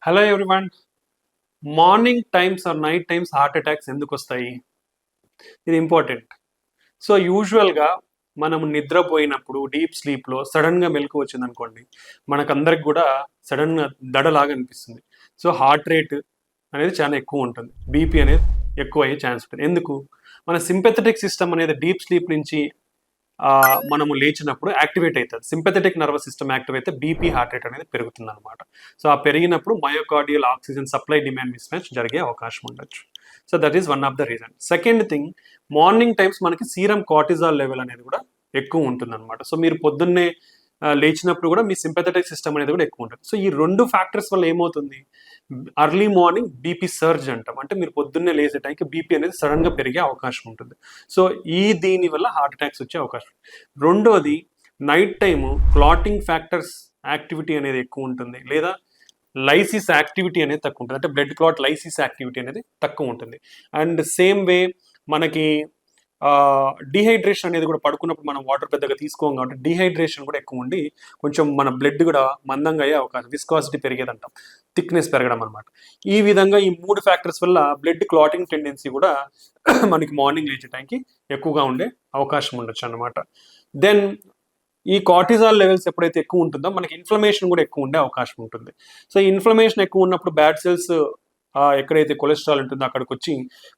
Hello everyone. Morning times or night times heart attacks ఎందుకు వస్తాయి? ఇది ఇంపార్టెంట్. సో యూజువల్గా మనము నిద్రపోయినప్పుడు డీప్ స్లీప్లో సడన్గా మెలకు వచ్చిందనుకోండి, మనకందరికి కూడా సడన్గా దడలాగా అనిపిస్తుంది. సో హార్ట్ రేట్ అనేది చాలా ఎక్కువ ఉంటుంది, బీపీ అనేది ఎక్కువ అయ్యే ఛాన్స్ ఉంటుంది. ఎందుకు? మన సింపెథెటిక్ సిస్టమ్ అనేది డీప్ స్లీప్ నుంచి మనము లేచినప్పుడు యాక్టివేట్ అవుతుంది. సింపెథెటిక్ నర్వస్ సిస్టమ్ యాక్టివ్ అయితే బీపీ హార్ట్ రేట్ అనేది పెరుగుతుంది అనమాట. సో ఆ పెరిగినప్పుడు myocardial oxygen supply demand miss match జరిగే అవకాశం ఉండొచ్చు. So that is one of the reason. Second thing, morning times మనకి సీరం కార్టిజాల్ లెవెల్ అనేది కూడా ఎక్కువ ఉంటుంది అనమాట. సో మీరు పొద్దున్నే లేచినప్పుడు కూడా మీ సింపెథెటిక్ సిస్టమ్ అనేది కూడా ఎక్కువ ఉంటుంది. సో ఈ రెండు ఫ్యాక్టర్స్ వల్ల ఏమవుతుంది? అర్లీ మార్నింగ్ బీపీ సర్జ్ అంటాం. అంటే మీరు పొద్దున్నే లేచే టైంకి బీపీ అనేది సడన్గా పెరిగే అవకాశం ఉంటుంది. సో దీని వల్ల హార్ట్ అటాక్స్ వచ్చే అవకాశం. రెండోది, night time clotting factors activity అనేది ఎక్కువ ఉంటుంది, లేదా లైసిస్ యాక్టివిటీ అనేది తక్కువ ఉంటుంది. అంటే బ్లడ్ క్లాట్ లైసిస్ యాక్టివిటీ అనేది తక్కువ ఉంటుంది. అండ్ సేమ్ వే మనకి డీహైడ్రేషన్ అనేది కూడా, పడుకున్నప్పుడు మనం వాటర్ పెద్దగా తీసుకోం కాబట్టి డీహైడ్రేషన్ కూడా ఎక్కువ ఉండి కొంచెం మన బ్లడ్ కూడా మందంగా అయ్యే అవకాశం, విస్కాసిటీ పెరిగేదంటాం, థిక్నెస్ పెరగడం అనమాట. ఈ విధంగా ఈ మూడు ఫ్యాక్టర్స్ వల్ల బ్లడ్ క్లాటింగ్ టెండెన్సీ కూడా మనకి మార్నింగ్ లేచే టైంకి ఎక్కువగా ఉండే అవకాశం ఉండొచ్చు అనమాట. దెన్ ఈ కార్టిజాల్ లెవెల్స్ ఎప్పుడైతే ఎక్కువ ఉంటుందో మనకి ఇన్ఫ్లమేషన్ కూడా ఎక్కువ ఉండే అవకాశం ఉంటుంది. సో ఇన్ఫ్లమేషన్ ఎక్కువ ఉన్నప్పుడు బ్యాడ్ సెల్స్ ఎక్కడైతే కొలెస్ట్రాల్ ఉంటుందో అక్కడికి వచ్చి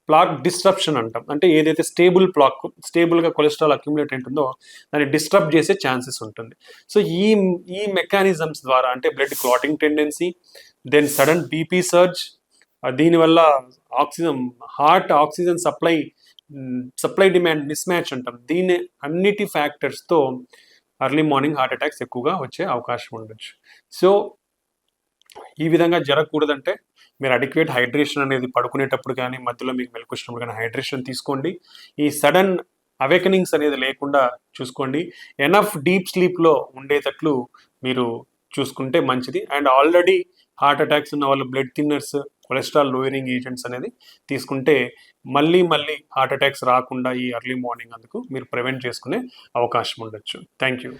ప్లాక్ డిస్ట్రప్షన్ అంటాం. అంటే ఏదైతే స్టేబుల్గా కొలెస్ట్రాల్ అక్యుములేట్ ఉంటుందో దాన్ని డిస్టర్బ్ చేసే ఛాన్సెస్ ఉంటుంది. సో ఈ మెకానిజమ్స్ ద్వారా, అంటే blood clotting tendency, then sudden BP surge, దీనివల్ల oxygen supply demand mismatch అంటాం. దీని అన్నిటి ఫ్యాక్టర్స్తో అర్లీ మార్నింగ్ హార్ట్ అటాక్స్ ఎక్కువగా వచ్చే అవకాశం ఉండొచ్చు. సో ఈ విధంగా జరగకూడదంటే మీరు అడిక్వేట్ హైడ్రేషన్ అనేది పడుకునేటప్పుడు కానీ మధ్యలో మీకు మెలకు వచ్చినప్పుడు కానీ హైడ్రేషన్ తీసుకోండి. ఈ సడన్ అవేకనింగ్స్ అనేది లేకుండా చూసుకోండి. ఎనఫ్ డీప్ స్లీప్లో ఉండేటట్లు మీరు చూసుకుంటే మంచిది. అండ్ ఆల్రెడీ హార్ట్ అటాక్స్ ఉన్న వాళ్ళు blood thinners, cholesterol lowering agents అనేది తీసుకుంటే మళ్ళీ హార్ట్ అటాక్స్ రాకుండా ఈ ఎర్లీ మార్నింగ్ అందుకు మీరు ప్రివెంట్ చేసుకునే అవకాశం ఉండొచ్చు. Thank you.